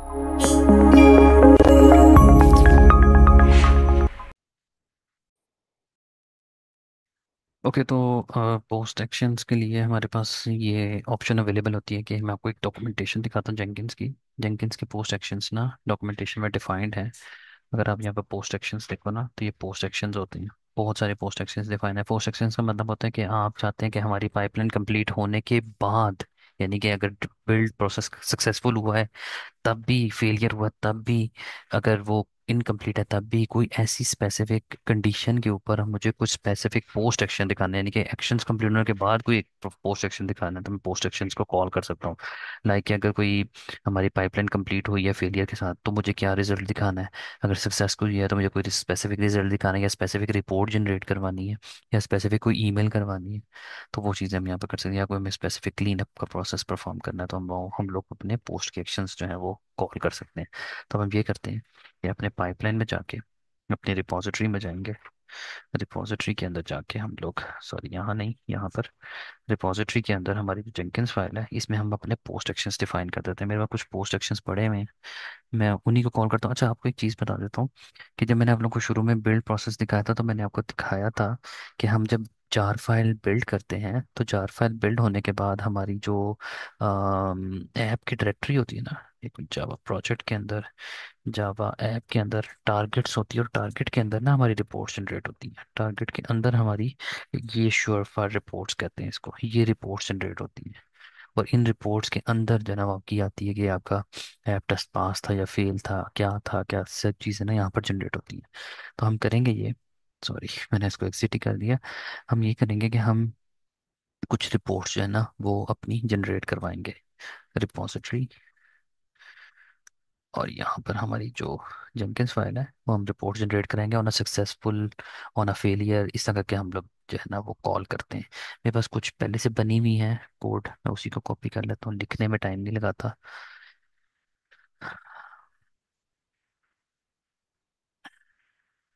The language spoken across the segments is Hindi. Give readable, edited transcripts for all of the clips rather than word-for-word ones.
ओके, तो पोस्ट एक्शंस के लिए हमारे पास ये ऑप्शन अवेलेबल होती है कि मैं आपको एक डॉक्यूमेंटेशन दिखाता हूँ जेंकिंस की पोस्ट एक्शंस ना डॉक्यूमेंटेशन में डिफाइंड है। अगर आप यहाँ पे पोस्ट एक्शंस देखो ना, तो ये पोस्ट एक्शंस होते हैं। बहुत सारे पोस्ट एक्शंस डिफाइन है। पोस्ट एक्शंस का मतलब होता है कि आप चाहते हैं कि हमारी पाइपलाइन कंप्लीट होने के बाद, यानी कि अगर बिल्ड प्रोसेस सक्सेसफुल हुआ है तब भी, फेलियर हुआ तब भी, अगर वो इनकम्प्लीट है तब भी, कोई ऐसी स्पेसिफिक कंडीशन के ऊपर हम मुझे कुछ स्पेसिफिक पोस्ट एक्शन दिखाने हैं, यानी कि एक्शंस कंप्लीट होने के बाद कोई एक पोस्ट एक्शन दिखाना है, तो मैं पोस्ट एक्शंस को कॉल कर सकता हूँ। लाइक कि अगर कोई हमारी पाइपलाइन कंप्लीट हुई है फेलियर के साथ, तो मुझे क्या रिजल्ट दिखाना है। अगर सक्सेसफुल हुई है तो मुझे कोई स्पेसिफिक रिजल्ट दिखाना है, या स्पेसिफिक रिपोर्ट जनरेट करवानी है, या स्पेसिफिक कोई ईमेल करवानी है। तो वो चीज़ें हम यहाँ पर कर सकते हैं। या कोई हमें स्पेसिफिक क्लीन अप का प्रोसेस परफॉर्म करना है, तो हम लोग अपने पोस्ट के एक्शंस जो है वो कॉल कर सकते हैं। तो हम ये करते हैं कि अपने पाइपलाइन में जाके अपने रिपॉजिटरी में जाएंगे। रिपॉजिटरी के अंदर जाके हम लोग, सॉरी यहाँ नहीं, यहाँ पर रिपॉजिटरी के अंदर हमारी जो जेंकिन्स फाइल है, इसमें हम अपने पोस्ट एक्शंस डिफाइन कर देते हैं। मेरे पास कुछ पोस्ट एक्शंस पड़े हुए हैं, मैं उन्हीं को कॉल करता हूँ। अच्छा, आपको एक चीज़ बता देता हूँ कि जब मैंने आप लोग को शुरू में बिल्ड प्रोसेस दिखाया था, तो मैंने आपको दिखाया था कि हम जब जार फाइल बिल्ड करते हैं, तो जार फाइल बिल्ड होने के बाद हमारी जो ऐप की डायरेक्टरी होती है ना, एक जावा प्रोजेक्ट के अंदर, जावा ऐप के अंदर टारगेट्स होती है, और टारगेट के अंदर ना हमारी रिपोर्ट्स जनरेट होती हैं। टारगेट के अंदर हमारी, ये श्योरफायर रिपोर्ट्स कहते हैं इसको, ये रिपोर्ट्स जनरेट होती हैं। और इन रिपोर्ट्स के अंदर जनाब आपकी आती है कि आपका ऐप टेस्ट पास था या फेल था, क्या था, क्या सब चीज़ें ना यहाँ पर जनरेट होती हैं। तो हम करेंगे ये, सॉरी मैंने इसको एग्जिट ही कर दिया। हम ये करेंगे कि हम कुछ रिपोर्ट्स जो है ना वो अपनी जनरेट करवाएंगे। रिपोजिटरी, और यहाँ पर हमारी जो जेंकिन्स फाइल है वो हम रिपोर्ट जनरेट करेंगे। On a successful, on a failure, इस तरह करके हम लोग जो है ना वो कॉल करते हैं। मेरे पास कुछ पहले से बनी हुई है कोड, मैं उसी को कॉपी कर लेता हूँ, लिखने में टाइम नहीं लगाता।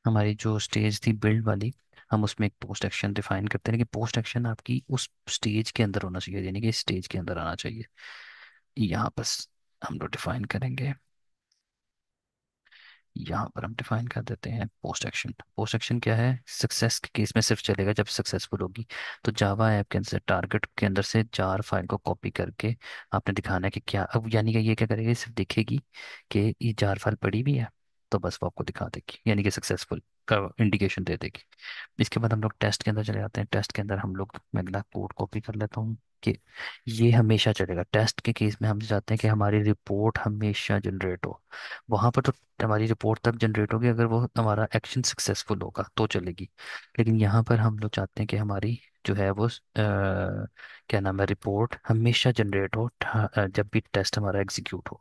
हमारी जो स्टेज थी बिल्ड वाली, हम उसमें एक पोस्ट एक्शन डिफाइन करते हैं कि पोस्ट एक्शन आपकी उस स्टेज के अंदर होना चाहिए, यानी कि स्टेज के अंदर आना चाहिए। यहाँ बस हम लोग डिफाइन करेंगे, यहाँ पर हम डिफाइन कर देते हैं पोस्ट एक्शन। पोस्ट एक्शन क्या है, सक्सेस के केस में सिर्फ चलेगा जब सक्सेसफुल होगी। तो जावा ऐप के अंदर टारगेट के अंदर से जार फाइल को कॉपी करके आपने दिखाना है कि क्या, अब यानी कि ये क्या करेगी, सिर्फ देखेगी कि ये जार फाइल पड़ी भी है, तो बस वो आपको दिखा देगी, यानी कि सक्सेसफुल का इंडिकेशन दे देगी। इसके बाद हम लोग टेस्ट के अंदर चले जाते हैं। टेस्ट के अंदर हम लोग, मैं अगला कोड कॉपी कर लेता हूँ कि ये हमेशा चलेगा। टेस्ट के केस में हम चाहते हैं कि हमारी रिपोर्ट हमेशा जनरेट हो। वहां पर तो हमारी रिपोर्ट तब जनरेट होगी अगर वो हमारा एक्शन सक्सेसफुल होगा तो चलेगी। लेकिन यहाँ पर हम लोग चाहते हैं कि हमारी जो है वो क्या नाम है, रिपोर्ट हमेशा जनरेट हो जब भी टेस्ट हमारा एग्जीक्यूट हो।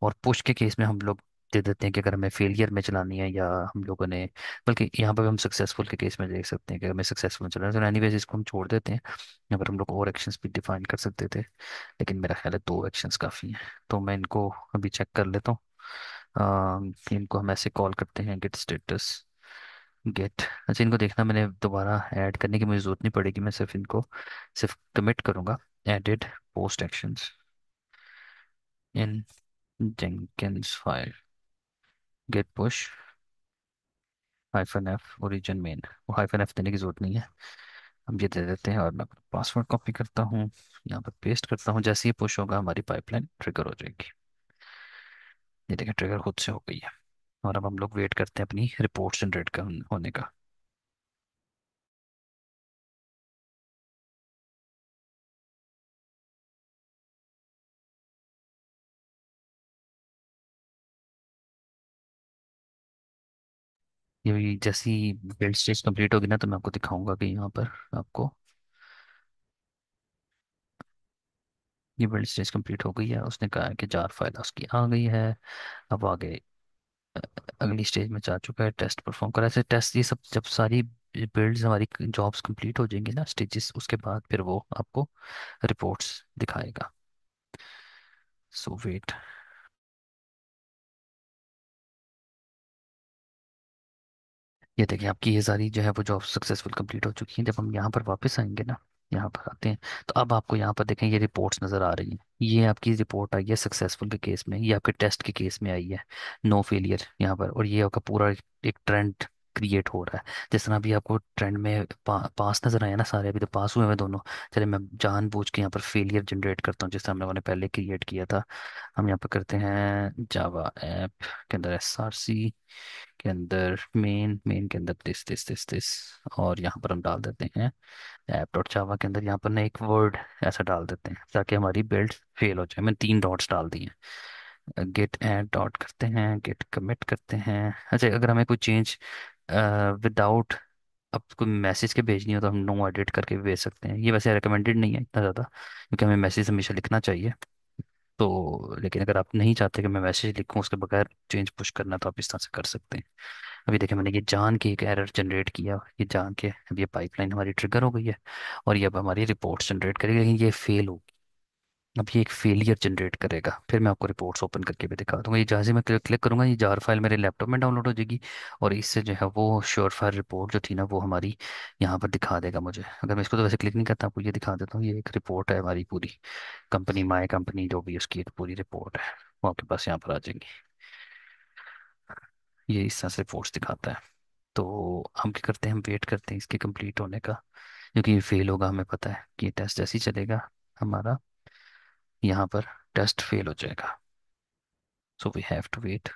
और पुश के केस में हम लोग दे देते हैं कि अगर हमें फेलियर में चलानी है, या हम लोगों ने, बल्कि यहाँ पर हम सक्सेसफुल के केस में देख सकते हैं कि हमें सक्सेसफुल में चलाना है, तो एनीवेज इसको हम छोड़ देते हैं। यहाँ पर हम लोग और एक्शंस भी डिफाइन कर सकते थे, लेकिन मेरा ख्याल है दो एक्शंस काफ़ी हैं। तो मैं इनको अभी चेक कर लेता हूँ। इनको हम ऐसे कॉल करते हैं, गेट स्टेटस, गेट। अच्छा, इनको देखना, मैंने दोबारा ऐड करने की मुझे ज़रूरत नहीं पड़ेगी, मैं सिर्फ इनको सिर्फ कमिट करूँगा। Added post actions in Jenkins file, git push -f origin main. वो -f देने की जरूरत नहीं है, हम ये दे देते हैं। और मैं पासवर्ड कॉपी करता हूँ, यहाँ पर पेस्ट करता हूँ। जैसे ही पुश होगा हमारी पाइपलाइन ट्रिगर हो जाएगी। ये देखिए, ट्रिगर खुद से हो गई है। और अब हम लोग वेट करते हैं अपनी रिपोर्ट जनरेट का होने का। ये जैसी बिल्ड स्टेज कंप्लीट होगी ना, तो मैं आपको दिखाऊंगा कि यहाँ पर आपको ये बिल्ड स्टेज कंप्लीट हो गई है। उसने कहा है कि जार फाइल उसकी आ गई है। अब आगे अगली स्टेज में जा चुका है, टेस्ट परफॉर्म करा। ऐसे टेस्ट, ये सब जब सारी बिल्ड्स हमारी जॉब्स कंप्लीट हो जाएंगी ना, स्टेजेस, उसके बाद फिर वो आपको रिपोर्ट्स दिखाएगा। सो वेट, ये देखिए आपकी ये सारी जो है वो जॉब सक्सेसफुल कंप्लीट हो चुकी है। जब हम यहाँ पर वापस आएंगे ना, यहाँ पर आते हैं। तो अब आपको यहाँ पर देखें ये रिपोर्ट्स नज़र आ रही हैं। ये आपकी रिपोर्ट आई है सक्सेसफुल के केस में, ये आपके टेस्ट के केस में आई है नो फेलियर यहाँ पर। और ये आपका पूरा एक ट्रेंड क्रिएट हो रहा है। जिस तरह अभी आपको ट्रेंड में पास नज़र आया ना सारे, अभी तो पास हुए हैं दोनों। चलिए मैं जानबूझ के यहाँ पर फेलियर जनरेट करता हूँ जिस तरह हम लोगों ने पहले क्रिएट किया था। हम यहाँ पर करते हैं जावा ऐप के अंदर SRC के अंदर मेन मेन के अंदर दिस और यहाँ पर हम डाल देते हैं ऐप डॉट जावा के अंदर। यहाँ पर ना एक वर्ड ऐसा डाल देते हैं ताकि हमारी बिल्ड फेल हो जाए। मैंने 3 डॉट्स डाल दिए हैं। गेट ऐड डॉट करते हैं, गेट कमिट करते हैं। अच्छा, अगर हमें कोई चेंज विदाउट अब कोई मैसेज के भेजनी हो तो हम नो एडिट करके भी भेज सकते हैं। ये वैसे रिकमेंडेड नहीं है इतना ज़्यादा, क्योंकि हमें मैसेज हमेशा लिखना चाहिए। तो लेकिन अगर आप नहीं चाहते कि मैं मैसेज लिखूं उसके बगैर चेंज पुश करना, तो आप इस तरह से कर सकते हैं। अभी देखिए मैंने ये जान के एक एरर जनरेट किया, ये जान के अब ये पाइपलाइन हमारी ट्रिगर हो गई है और ये अब हमारी रिपोर्ट्स जनरेट करेगी, लेकिन ये फेल होगी। अब ये एक फेलियर जनरेट करेगा, फिर मैं आपको रिपोर्ट्स ओपन करके भी दिखा दूंगा। ये जहाँ से मैं क्लिक क्लिक करूंगा ये जार फाइल मेरे लैपटॉप में डाउनलोड हो जाएगी और इससे जो है वो श्योर फायर रिपोर्ट जो थी ना वो हमारी यहाँ पर दिखा देगा मुझे। अगर मैं इसको तो वैसे क्लिक नहीं करता, आपको ये दिखा देता हूँ। ये एक रिपोर्ट है हमारी पूरी, कंपनी माय कंपनी जो भी उसकी एक पूरी रिपोर्ट है वो आपके पास यहाँ पर आ जाएगी। ये इस तरह से रिपोर्ट्स दिखाता है। तो हम क्या करते हैं, हम वेट करते हैं इसके कंप्लीट होने का, क्योंकि ये फेल होगा हमें पता है कि ये टेस्ट जैसे ही चलेगा हमारा यहाँ पर टेस्ट फेल हो जाएगा। So we have to wait.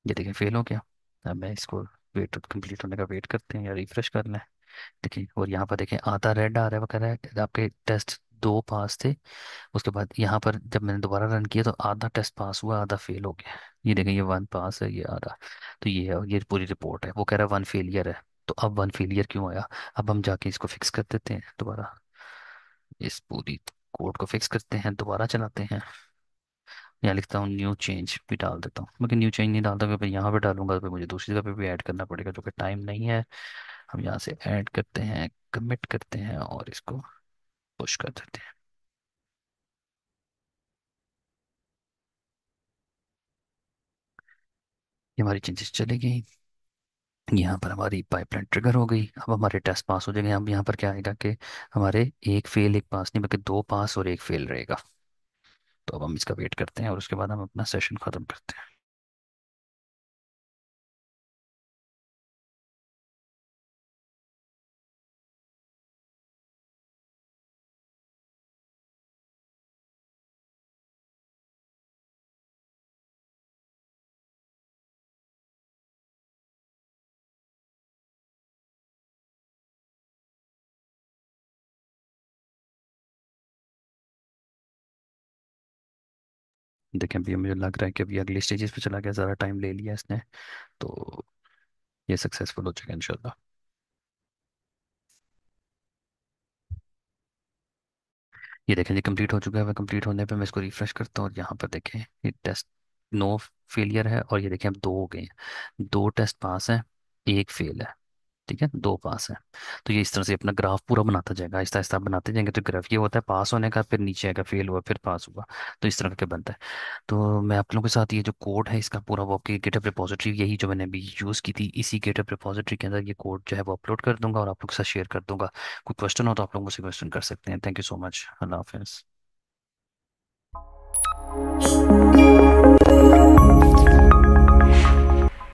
ये देखिए फेल हो गया। अब मैं इसको वेट कंप्लीट होने का वेट करते हैं या रिफ्रेश कर लें। देखिए और यहाँ पर देखें आधा रेड आ रहा है, वो कह रहा है आपके टेस्ट 2 पास थे। उसके बाद यहाँ पर जब मैंने दोबारा रन किया तो आधा टेस्ट पास हुआ आधा फेल हो गया। ये देखें ये 1 पास है ये आधा। तो ये है, ये पूरी रिपोर्ट है। वो कह रहा है 1 फेलियर है। तो अब 1 फेलियर क्यों आया, अब हम जाके इसको फिक्स कर देते हैं दोबारा। इस पूरी कोड को फिक्स करते हैं, दोबारा चलाते हैं। यहाँ लिखता हूँ न्यू चेंज भी डाल देता हूँ, लेकिन न्यू चेंज नहीं डालता क्योंकि यहाँ पे डालूंगा तो फिर मुझे दूसरी जगह पे भी ऐड करना पड़ेगा जो कि टाइम नहीं है। हम यहाँ से ऐड करते हैं, कमिट करते हैं और इसको पुश कर देते हैं। ये हमारी चेंजेस चली गई। यहाँ पर हमारी पाइपलाइन ट्रिगर हो गई। अब हमारे टेस्ट पास हो जाएंगे। अब यहाँ पर क्या आएगा कि हमारे एक फेल एक पास नहीं बल्कि 2 पास और एक फेल रहेगा। तो अब हम इसका वेट करते हैं और उसके बाद हम अपना सेशन ख़त्म करते हैं। देखें अभी मुझे लग रहा है कि अभी अगली स्टेजेस पे चला गया, ज़्यादा टाइम ले लिया इसने। तो ये सक्सेसफुल हो जाएगा इंशाल्लाह। ये देखें ये कंप्लीट हो चुका है। कंप्लीट होने पे मैं इसको रिफ्रेश करता हूँ और यहाँ पर देखें ये टेस्ट नो फेलियर है और ये देखें अब 2 हो गए हैं। 2 टेस्ट पास है, एक फेल है। ठीक है 2 पास है। तो ये इस तरह से अपना ग्राफ पूरा बनाता जाएगा, आहिस्ता आहिस्ता आप बनाते जाएंगे। तो ग्राफ ये होता है पास होने का, फिर नीचे आएगा फेल हुआ फिर पास हुआ। तो इस तरह करके बनता है। तो मैं आप लोगों के साथ ये जो कोड है इसका पूरा वो आपकी गिटहब रिपोजिटरी यही जो मैंने अभी यूज़ की थी इसी गिटहब रिपोजिटरी के अंदर ये कोड जो है वो अपलोड कर दूंगा और आप लोग के साथ शेयर कर दूंगा। कोई क्वेश्चन हो तो आप लोग मुझसे क्वेश्चन कर सकते हैं। Thank you so much. अल्लाह हाफिज़।